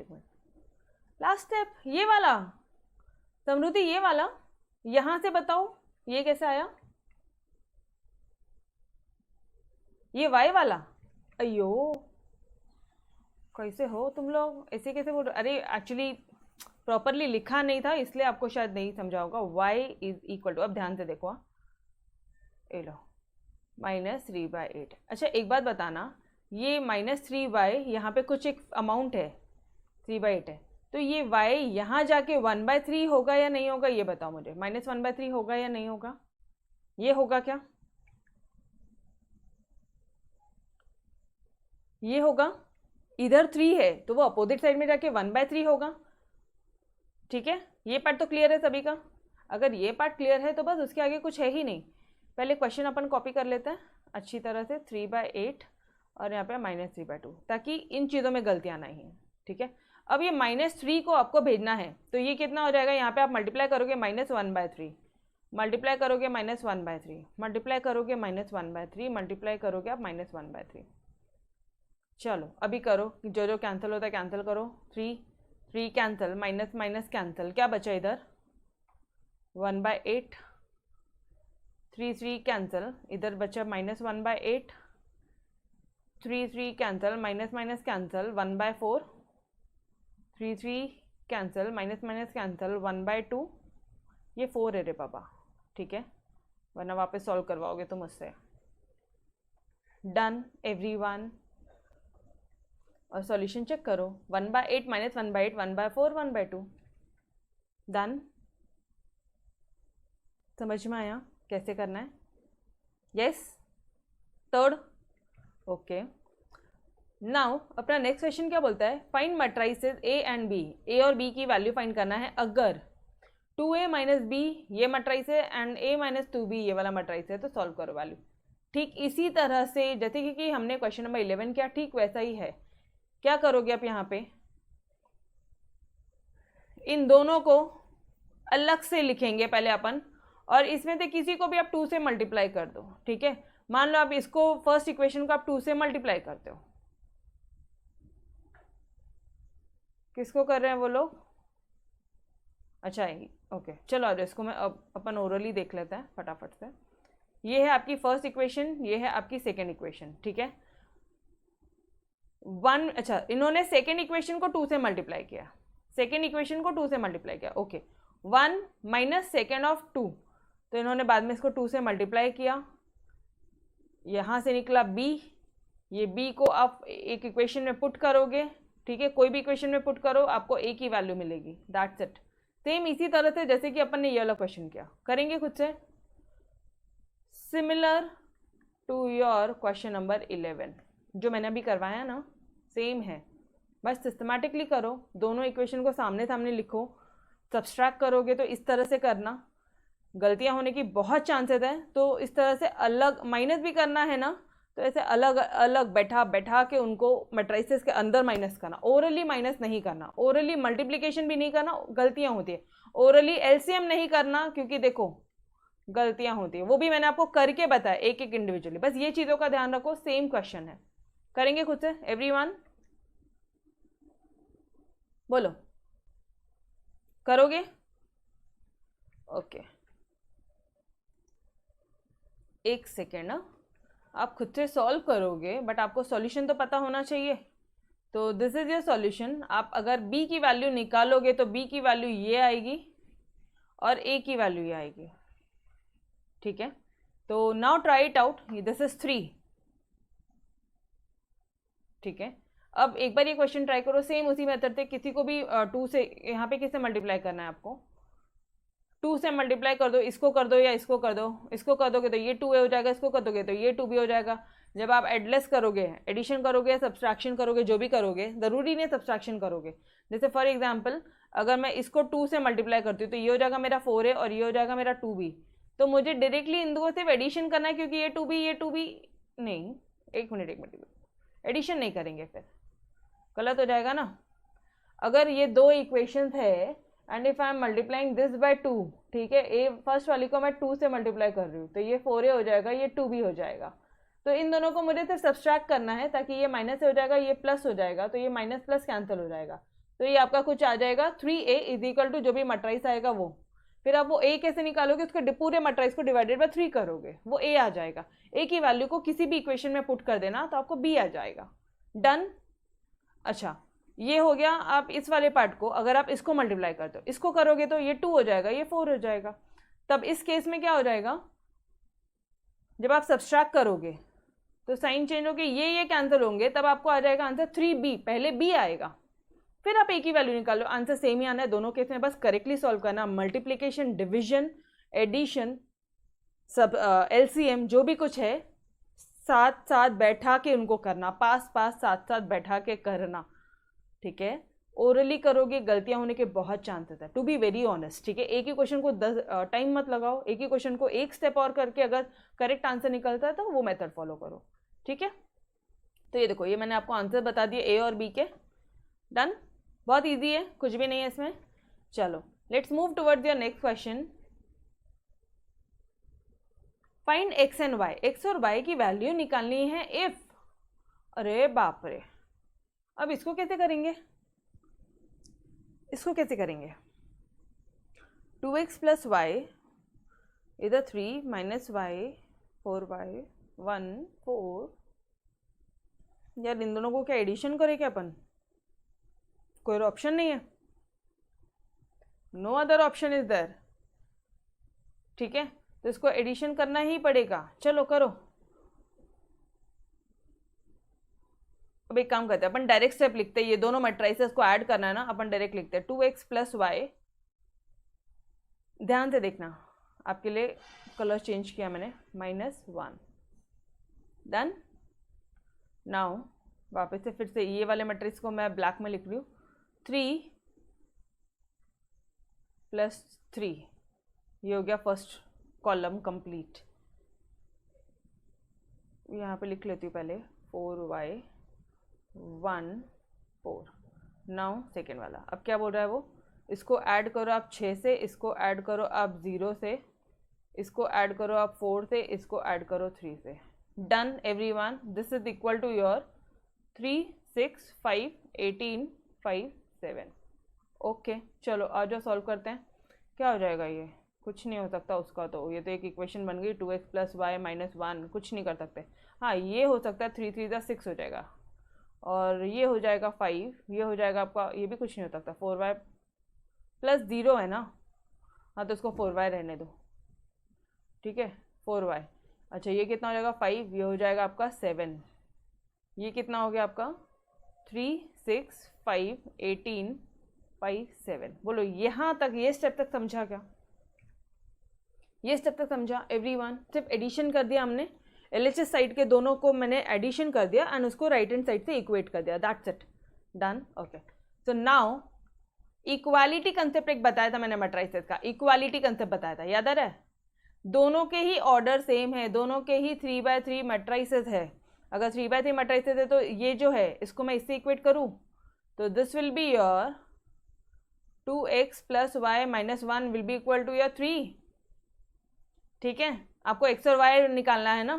लास्ट स्टेप ये वाला समृद्धि, ये वाला यहां से बताओ ये कैसे आया? ये y वाला, अयो कैसे हो तुम लोग, ऐसे कैसे बोल रहे? अरे एक्चुअली प्रॉपरली लिखा नहीं था इसलिए आपको शायद नहीं समझा होगा। y इज इक्वल टू, अब ध्यान से देखो, ये लो -3/8। अच्छा एक बात बताना, ये -3y यहाँ पे कुछ एक अमाउंट है, 3/8 है, तो ये y यहाँ जाके 1/3 होगा या नहीं होगा ये बताओ मुझे। -1/3 होगा या नहीं होगा? ये होगा क्या? ये होगा, इधर 3 है तो वो अपोजिट साइड में जाके 1/3 होगा। ठीक है, ये पार्ट तो क्लियर है सभी का? अगर ये पार्ट क्लियर है तो बस उसके आगे कुछ है ही नहीं। पहले क्वेश्चन अपन कॉपी कर लेते हैं अच्छी तरह से, 3/8 और यहाँ पे -3/2, ताकि इन चीज़ों में गलतियाँ नहीं हैं। ठीक है, अब ये -3 को आपको भेजना है तो ये कितना हो जाएगा? यहाँ पे आप मल्टीप्लाई करोगे -1/3, मल्टीप्लाई करोगे -1/3, मल्टीप्लाई करोगे -1/3, मल्टीप्लाई करोगे आप -1/3। चलो अभी करो, जो जो कैंसिल होता है कैंसिल करो। 3 कैंसिल, माइनस माइनस कैंसिल, क्या बचा इधर? 1/8, 3 कैंसिल, इधर बचा -1/8, 3 cancel, minus minus cancel, 1/4, 3 cancel, minus minus cancel, 1/2, ये 4 है रे बाबा। ठीक है, वरना वापस सॉल्व करवाओगे तो मुझसे। डन एवरीवन, और सॉल्यूशन चेक करो। 1/8 माइनस 1/8, 1/4, 1/2। डन, समझ में आया कैसे करना है? Yes, third, okay. नाउ अपना नेक्स्ट क्वेश्चन क्या बोलता है? Find matrices A and B, A और बी की वैल्यू फाइंड करना है अगर 2a - b ये मैट्रिक्स है एंड a - 2b ये वाला मैट्रिक्स है, तो सॉल्व करो वैल्यू। ठीक इसी तरह से जैसे कि हमने क्वेश्चन नंबर 11 किया, ठीक वैसा ही है। क्या करोगे आप यहाँ पे? इन दोनों को अलग से लिखेंगे पहले अपन, और इसमें से किसी को भी आप 2 से मल्टीप्लाई कर दो। ठीक है, मान लो आप इसको फर्स्ट इक्वेशन को आप 2 से मल्टीप्लाई करते हो, किसको कर रहे हैं वो लोग? अच्छा ओके, चलो आज इसको मैं अब अपन ओरली देख लेते हैं फटाफट से। ये है आपकी फर्स्ट इक्वेशन, ये है आपकी सेकेंड इक्वेशन। ठीक है, अच्छा इन्होंने सेकेंड इक्वेशन को 2 से मल्टीप्लाई किया, सेकेंड इक्वेशन को 2 से मल्टीप्लाई किया। ओके, 1 माइनस सेकेंड ऑफ 2, तो इन्होंने बाद में इसको 2 से मल्टीप्लाई किया, यहाँ से निकला b, ये b को आप एक इक्वेशन में पुट करोगे। ठीक है, कोई भी इक्वेशन में पुट करो आपको a की वैल्यू मिलेगी, दैट्स इट। सेम इसी तरह से जैसे कि अपन ने ये वाला क्वेश्चन किया, करेंगे खुद से। Similar to your question number 11 जो मैंने अभी करवाया ना, सेम है, बस सिस्टमैटिकली करो। दोनों इक्वेशन को सामने सामने लिखो, सब्सट्रैक्ट करोगे तो इस तरह से करना, गलतियां होने की बहुत चांसेस है। तो इस तरह से अलग माइनस भी करना है ना, तो ऐसे अलग अलग बैठा के उनको मैट्रिसेस के अंदर माइनस करना। ओरली माइनस नहीं करना, ओरली मल्टीप्लिकेशन भी नहीं करना, गलतियां होती है। ओरली एलसीएम नहीं करना क्योंकि देखो गलतियां होती है, वो भी मैंने आपको करके बताया एक एक इंडिविजुअली। बस ये चीज़ों का ध्यान रखो, सेम क्वेश्चन है। करेंगे खुद से एवरीवन, बोलो करोगे? ओके, एक सेकेंड ना, आप खुद से सॉल्व करोगे बट आपको सॉल्यूशन तो पता होना चाहिए। तो दिस इज योर सॉल्यूशन। आप अगर b की वैल्यू निकालोगे तो b की वैल्यू ये आएगी और a की वैल्यू ये आएगी, ठीक है। तो now try it out, this is 3, ठीक है। अब एक बार ये क्वेश्चन ट्राई करो सेम उसी मेथड से, किसी को भी 2 से, यहाँ पे किससे मल्टीप्लाई करना है आपको, 2 से मल्टीप्लाई कर दो, इसको कर दो या इसको कर दो, इसको कर दोगे तो ये 2 हो जाएगा, इसको कर दोगे तो ये 2 भी हो जाएगा। जब आप एडलेस करोगे, एडिशन करोगे, सब्सट्रैक्शन करोगे, जो भी करोगे, ज़रूरी नहीं है सब्सट्रैक्शन करोगे। जैसे फॉर एग्जांपल अगर मैं इसको 2 से मल्टीप्लाई करती हूँ तो ये हो जाएगा मेरा 4a और ये हो जाएगा मेरा 2b। तो मुझे डायरेक्टली इन दो सिर्फ एडिशन करना है, क्योंकि ये 2b ये 2b नहीं, एक मिनट एडिशन नहीं करेंगे फिर गलत हो जाएगा ना। अगर ये दो इक्वेशंस है and if I am multiplying this by 2, ठीक है, ए फर्स्ट वाली को मैं 2 से मल्टीप्लाई कर रही हूँ तो ये 4a हो जाएगा, ये 2b हो जाएगा। तो इन दोनों को मुझे सिर्फ सब्सट्रैक्ट करना है ताकि ये माइनस हो जाएगा, ये प्लस हो जाएगा, तो ये माइनस प्लस कैंसिल हो जाएगा। तो ये आपका कुछ आ जाएगा 3a इज इक्वल टू जो भी मैट्रिक्स आएगा वो, फिर आप वो a कैसे निकालोगे, उसके पूरे मैट्रिक्स को डिवाइडेड बाय 3 करोगे, वो a आ जाएगा। a की वैल्यू को किसी भी इक्वेशन में पुट कर देना तो आपको b आ जाएगा। डन। अच्छा, ये हो गया। आप इस वाले पार्ट को अगर आप इसको मल्टीप्लाई करते हो, इसको करोगे तो ये 2 हो जाएगा, ये 4 हो जाएगा। तब इस केस में क्या हो जाएगा, जब आप सब्सट्रैक्ट करोगे तो साइन चेंज होके ये कैंसिल होंगे, तब आपको आ जाएगा आंसर 3b, पहले b आएगा फिर आप a की वैल्यू निकालो, आंसर सेम ही आना है दोनों केस में, बस करेक्टली सॉल्व करना। मल्टीप्लीकेशन, डिविजन, एडिशन, सब LCM जो भी कुछ है साथ साथ बैठा के उनको करना, पास पास साथ साथ बैठा के करना, ठीक है। ओरली करोगे गलतियां होने के बहुत चांसेस है, टू बी वेरी ऑनेस्ट, ठीक है। एक ही क्वेश्चन को 10 टाइम मत लगाओ, एक ही क्वेश्चन को एक स्टेप और करके अगर करेक्ट आंसर निकलता है तो वो मेथड फॉलो करो, ठीक है। तो ये देखो, ये मैंने आपको आंसर बता दिए ए और बी के। डन, बहुत ईजी है, कुछ भी नहीं है इसमें। चलो let's move towards your next question. Find x and y, x और वाई की वैल्यू निकालनी है इफ, अरे बाप रे, अब इसको कैसे करेंगे, इसको कैसे करेंगे, 2x प्लस वाई इधर 3 माइनस वाई 4y 1 4, यार इन दोनों को क्या एडिशन करें क्या अपन, कोई और ऑप्शन नहीं है, no other option is there, ठीक है। तो इसको एडिशन करना ही पड़ेगा, चलो करो। अब एक काम करते हैं, अपन डायरेक्ट स्टेप लिखते हैं, ये दोनों मैट्रिसेस को ऐड करना है ना, अपन डायरेक्ट लिखते हैं 2x प्लस वाई। ध्यान से देखना, आपके लिए कलर चेंज किया मैंने, -1। डन। नाउ वापस से फिर से ये वाले मैट्रिक्स को मैं ब्लैक में लिख रही हूँ, 3 प्लस 3, ये हो गया फर्स्ट कॉलम कंप्लीट। यहाँ पे लिख लेती हूँ पहले 4y 1 4। नाउ सेकेंड वाला, अब क्या बोल रहा है वो, इसको ऐड करो आप 6 से, इसको ऐड करो आप 0 से, इसको ऐड करो आप 4 से, इसको ऐड करो 3 से। Done everyone, this is equal to your 3 6 5 18 5 7। Okay चलो आ जाओ सॉल्व करते हैं। क्या हो जाएगा, ये कुछ नहीं हो सकता उसका, तो ये तो एक इक्वेशन बन गई 2x प्लस वाई माइनस 1, कुछ नहीं कर सकते। हाँ ये हो सकता है 3 3 6 हो जाएगा, और ये हो जाएगा 5, ये हो जाएगा आपका, ये भी कुछ नहीं हो सकता, 4y प्लस 0 है ना, हाँ तो इसको 4y रहने दो, ठीक है 4y। अच्छा ये कितना हो जाएगा 5, ये हो जाएगा आपका 7, ये कितना हो गया आपका 3 6 5 18 5 7। बोलो यहाँ तक, ये स्टेप तक समझा क्या, ये स्टेप तक समझा एवरीवन। सिर्फ एडिशन कर दिया हमने, LHS साइड के दोनों को मैंने एडिशन कर दिया एंड उसको राइट हैंड साइड से इक्वेट कर दिया, that's it, done. Okay so now equality concept एक बताया था मैंने मैट्रिसेस का, इक्वालिटी कंसेप्ट बताया था, याद आ रहा है। दोनों के ही ऑर्डर सेम है, दोनों के ही 3x3 मैट्रिसेस है। अगर 3x3 मैट्रिसेस है तो ये जो है इसको मैं इससे इक्वेट करूँ तो this will be your 2x plus y minus 1 will be equal to your 3, ठीक है। आपको x और y निकालना है ना,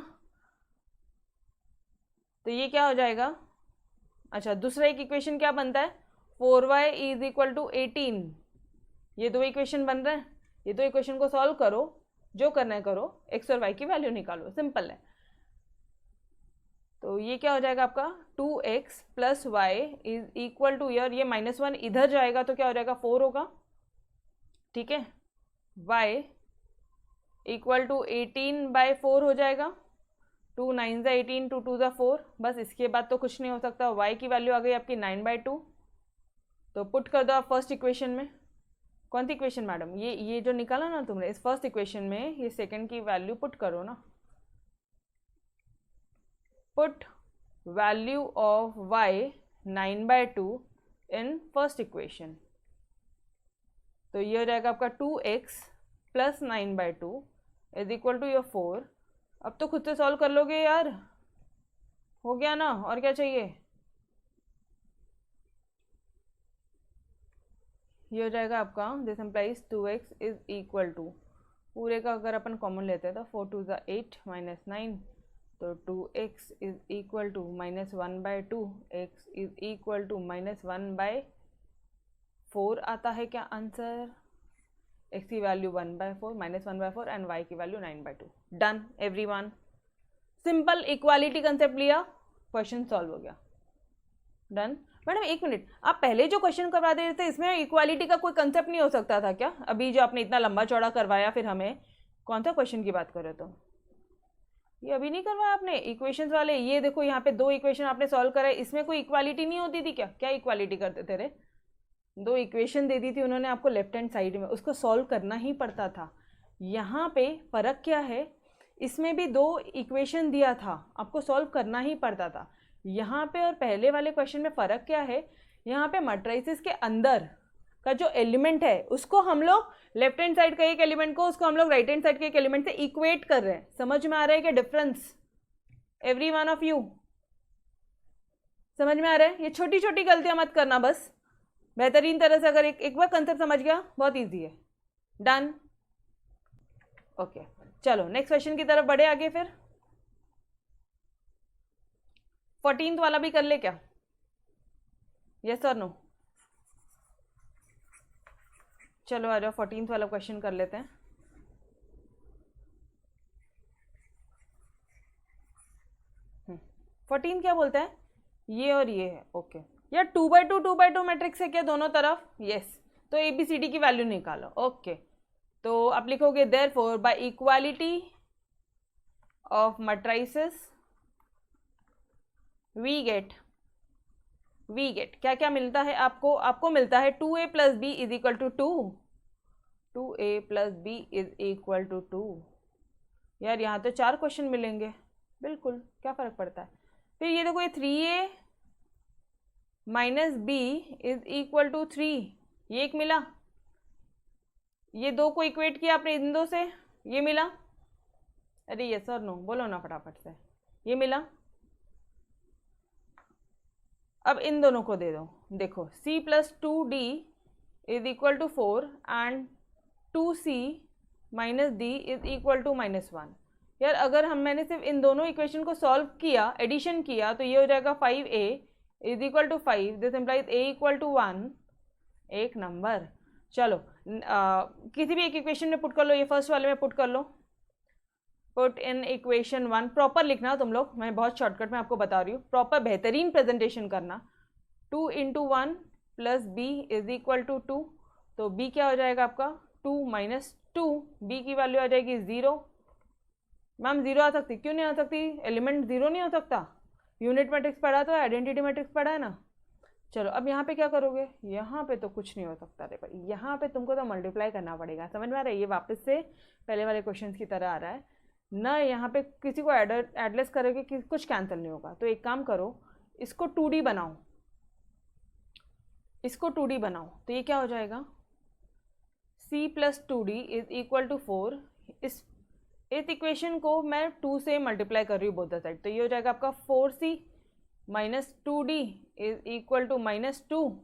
तो ये क्या हो जाएगा। अच्छा दूसरा एक इक्वेशन क्या बनता है, 4y इज इक्वल टू 18, ये दो इक्वेशन बन रहे हैं, ये तो इक्वेशन को सॉल्व करो, जो करना है करो, एक्स और वाई की वैल्यू निकालो, सिंपल है। तो ये क्या हो जाएगा आपका 2x plus y is equal to, यार ये -1 इधर जाएगा तो क्या हो जाएगा 4 होगा, ठीक है। y इक्वल टू 18/4 हो जाएगा, 2 9 18, 2 2 4, बस इसके बाद तो कुछ नहीं हो सकता। y की वैल्यू आ गई आपकी 9/2, तो पुट कर दो आप फर्स्ट इक्वेशन में। कौन सी इक्वेशन मैडम? ये जो निकाला ना तुमने, इस फर्स्ट इक्वेशन में ये सेकंड की वैल्यू पुट करो ना। Put value of y 9/2 in first equation, तो ये हो जाएगा आपका 2x plus 9/2 is equal to your 4। अब तो खुद से सॉल्व कर लोगे यार, हो गया ना, और क्या चाहिए। ये हो जाएगा आपका, this implies 2x is equal to, पूरे का अगर अपन कॉमन लेते हैं तो 4 2 8 -9, तो 2x is equal to -1/2, x is equal to -1/4 आता है क्या आंसर। x की वैल्यू 1/4 -1/4 एंड y की value 9/2। Done everyone, simple equality concept लिया, क्वेश्चन सॉल्व हो गया। डन। मैडम एक मिनट, आप पहले जो क्वेश्चन करवा दे रहे थे इसमें इक्वालिटी का कोई कंसेप्ट नहीं हो सकता था क्या? अभी जो आपने इतना लंबा चौड़ा करवाया, फिर हमें कौन सा क्वेश्चन की बात कर रहे हो? ये अभी नहीं करवाया आपने इक्वेशंस वाले? ये देखो यहाँ पे 2 इक्वेशन आपने सॉल्व कराए, इसमें कोई इक्वालिटी नहीं होती थी क्या? क्या इक्वालिटी करते थे रे? 2 इक्वेशन दे दी थी उन्होंने आपको लेफ्ट हैंड साइड में, उसको सॉल्व करना ही पड़ता था। यहाँ पे फ़र्क क्या है, इसमें भी 2 इक्वेशन दिया था, आपको सॉल्व करना ही पड़ता था। यहाँ पे और पहले वाले क्वेश्चन में फ़र्क क्या है, यहाँ पे मैट्रिसेस के अंदर का जो एलिमेंट है उसको हम लोग लेफ्ट हैंड साइड का एक एलिमेंट को उसको हम लोग राइट हैंड साइड के एक एलिमेंट से इक्वेट कर रहे हैं। समझ में आ रहा है क्या difference? Every one of you समझ में आ रहा है? ये छोटी छोटी गलतियां मत करना, बस बेहतरीन तरह से अगर एक बार कंसेप्ट समझ गया, बहुत ईजी है। Done, okay. चलो नेक्स्ट क्वेश्चन की तरफ बढ़े आगे। फिर 14th वाला भी कर ले क्या? यस और नो? चलो आ जाओ, 14th वाला क्वेश्चन कर लेते हैं। फोर्टीन क्या बोलता है? ये और ये है, ओके। यार 2/2 मैट्रिक्स है क्या दोनों तरफ? यस। तो ABCD की वैल्यू निकालो, ओके। तो आप लिखोगे therefore by equality of matrices we get क्या क्या मिलता है आपको? आपको मिलता है 2A + B is equal to 2, 2A + B is equal to 2। यार यहाँ तो 4 क्वेश्चन मिलेंगे, बिल्कुल, क्या फ़र्क पड़ता है। फिर ये देखो, ये 3A - B is equal to 3, ये एक मिला। ये 2 को इक्वेट किया आपने इन 2 से, ये मिला। अरे यस और नो बोलो ना फटाफट से, ये मिला। अब इन दोनों को दे दो, देखो C + 2D is equal to 4 and 2C - D is equal to -1। यार अगर मैंने सिर्फ इन दोनों इक्वेशन को सॉल्व किया, एडिशन किया, तो ये हो जाएगा 5A is equal to 5, this implies A equal to 1। एक नंबर। चलो किसी भी एक इक्वेशन में पुट कर लो, ये फर्स्ट वाले में पुट कर लो। पुट इन इक्वेशन 1, प्रॉपर लिखना तुम लोग, मैं बहुत शॉर्टकट में आपको बता रही हूँ, प्रॉपर बेहतरीन प्रेजेंटेशन करना। 2 × 1 + B इज इक्वल टू 2, तो B क्या हो जाएगा आपका 2 - 2, B की वैल्यू आ जाएगी 0। मैम 0 आ सकती? क्यों नहीं आ सकती? एलिमेंट 0 नहीं हो सकता? यूनिट मैट्रिक्स पढ़ा तो है, आइडेंटिटी मैट्रिक्स पढ़ा है ना। चलो अब यहाँ पे क्या करोगे? यहाँ पे तो कुछ नहीं हो सकता रे भाई, यहाँ पे तुमको तो मल्टीप्लाई करना पड़ेगा। समझ में आ रहा है? ये वापस से पहले वाले क्वेश्चन की तरह आ रहा है ना, यहाँ पे किसी को एडलेस करोगे कि कुछ कैंसिल नहीं होगा। तो एक काम करो, इसको 2D बनाओ, इसको 2D बनाओ, तो ये क्या हो जाएगा C + 2D is equal to 4। इस इक्वेशन को मैं 2 से मल्टीप्लाई कर रही हूँ बोथ द साइड, तो ये हो जाएगा आपका 4C - 2D is equal to -2।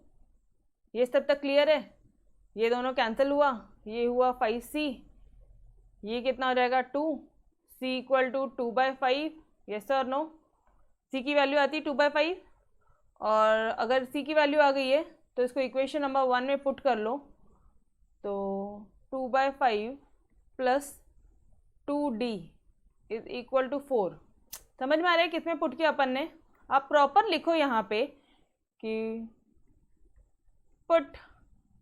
ये सब तक क्लियर है? ये दोनों कैंसिल हुआ, ये हुआ 5C, ये कितना हो जाएगा 2, C इक्वल टू 2/5। यस और नो? C की वैल्यू आती है 2/5, और अगर C की वैल्यू आ गई है तो इसको इक्वेशन नंबर 1 में पुट कर लो, तो 2/5 plus 2d is equal to 4। समझ में आ रहा है किसमें पुट किया अपन ने? आप प्रॉपर लिखो यहाँ पे कि put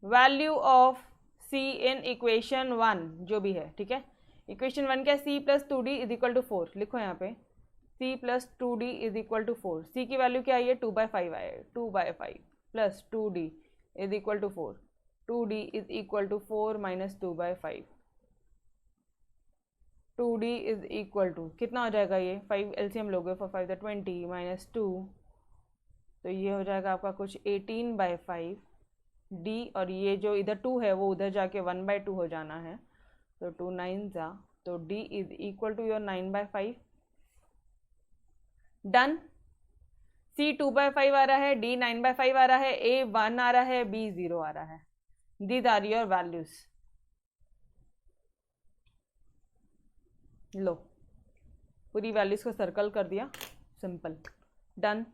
value of c in equation 1 जो भी है, ठीक है। इक्वेशन 1 क्या है? c plus 2d is equal to 4। लिखो यहाँ पे c plus 2d is equal to 4। c की वैल्यू क्या आई है? 2/5 आई है। 2/5 plus 2d is equal to 4। 2d is equal to 4 minus 2/5। 2d is equal to कितना हो जाएगा? ये 5 एलसीएम लोगे फॉर 5 द 20 माइनस 2, तो ये हो जाएगा आपका कुछ 18/5 d, और ये जो इधर 2 है वो उधर जाके 1/2 हो जाना है, तो 2 9 जा, तो d is equal to your 9/5। Done. c 2/5 आ रहा है, d 9/5 आ रहा है, a 1 आ रहा है, b 0 आ रहा है। These are your values. लो पूरी वैल्यूज को सर्कल कर दिया, सिंपल, डन।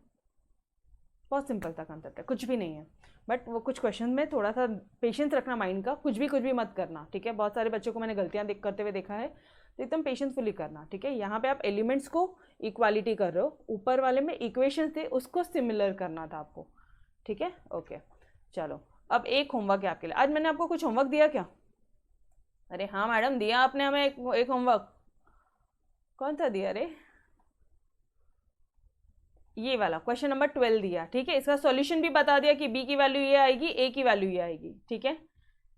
बहुत सिंपल सा कंसेप्ट है, कुछ भी नहीं है, बट वो कुछ क्वेश्चन में थोड़ा सा पेशेंस रखना माइंड का, कुछ भी मत करना, ठीक है। बहुत सारे बच्चों को मैंने गलतियां करते हुए देखा है, तो एकदम पेशेंसफुली करना, ठीक है। यहाँ पे आप एलिमेंट्स को इक्वालिटी कर रहे हो, ऊपर वाले में इक्वेशन थे उसको सिमिलर करना था आपको, ठीक है। ओके चलो, अब एक होमवर्क है आपके लिए। आज मैंने आपको कुछ होमवर्क दिया क्या? अरे हाँ मैडम, दिया आपने हमें एक होमवर्क। कौन सा दिया रे? ये वाला क्वेश्चन नंबर 12 दिया, ठीक है। इसका सॉल्यूशन भी बता दिया कि b की वैल्यू ये आएगी, a की वैल्यू ये आएगी, ठीक है।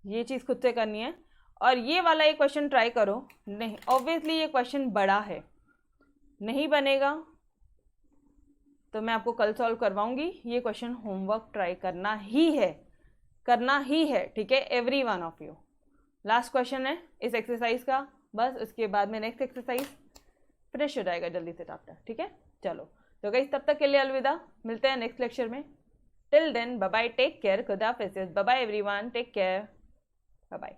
ये चीज़ खुद से करनी है। और ये वाला एक क्वेश्चन ट्राई करो। नहीं, ऑब्वियसली ये क्वेश्चन बड़ा है, नहीं बनेगा तो मैं आपको कल सॉल्व करवाऊंगी। ये क्वेश्चन होमवर्क ट्राई करना ही है, ठीक है, every one of you. Last question है इस एक्सरसाइज का, बस उसके बाद में नेक्स्ट एक्सरसाइज फिनिश हो जाएगा जल्दी से चैप्टर, ठीक है। चलो तो गाइस, तब तक के लिए अलविदा, मिलते हैं नेक्स्ट लेक्चर में। Till then bye bye, take care, खुदा हाफिज़, bye bye everyone, take care, bye bye.